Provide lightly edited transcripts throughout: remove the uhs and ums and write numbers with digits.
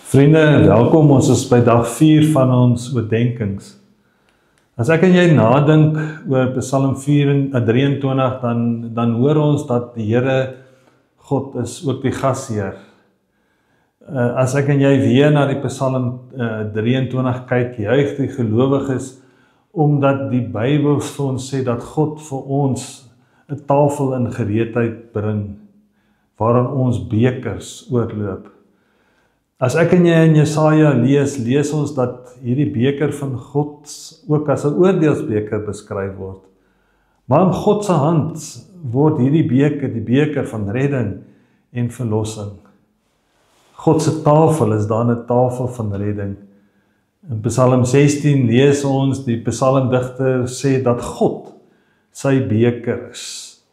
Vriende, welkom, ons is by dag 4 van ons oordenkings. As ek en jy nadink oor Psalm 23, dan hoor ons dat die Here God is ook die gasheer. As ek en jy weer na die Psalm 23 kyk, juig die gelowiges, omdat die Bybel vir ons sê dat God vir ons 'n tafel in gereedheid bring, waarin ons bekers oorloop. As ek en jy in Jesaja lees ons dat hierdie beker van God ook as 'n oordeelsbeker beskryf word. Maar in God se hand word hierdie beker, die beker van redding en verlossing. God se tafel is dan 'n tafel van redding. In Psalm 16 lees ons, die psalmdigter sê dat God sy beker is.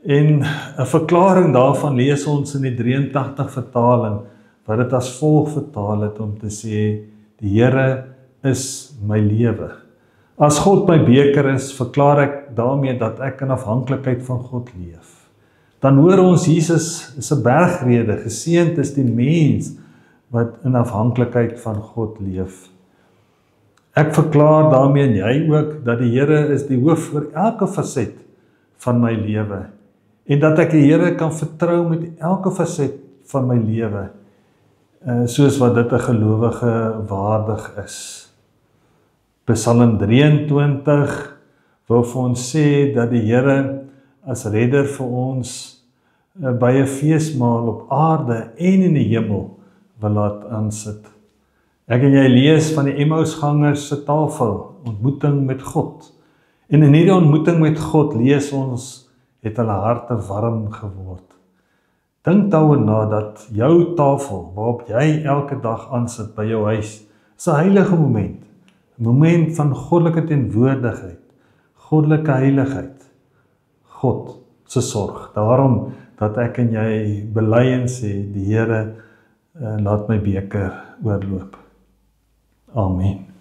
En 'n verklaring daarvan lees ons in die 83 vertaling, wat dit as volg vertaal het om te sê, die Here is my lewe. As God my beker is, verklaar ek daarmee dat ek in afhanklikheid van God leef. Dan hoor ons Jesus is 'n bergrede, geseënd is die mens wat in afhanklikheid van God leef. Ek verklaar daarmee en jy ook dat die Here is die hoof oor elke faset van my lewe en dat ek die Here kan vertrou met elke faset van my lewe, soos wat dit 'n gelowige waardig is. Psalm 23 wil vir ons sê dat die Here as redder vir ons by 'n feesmaal op aarde en in die hemel wil laat aansit. Ek en jy lees van die Emmausgangers se tafel, ontmoeting met God. En in hierdie ontmoeting met God lees ons, het hulle harte warm geword. Dink daaroor na dat jou tafel, waarop jy elke dag aansit by jou huis, is 'n heilige moment. 'n Moment van goddelike teenwoordigheid, goddelike heiligheid. God se sorg. Daarom dat ek en jy bely en sê, die Here laat my beker oorloop. Amen.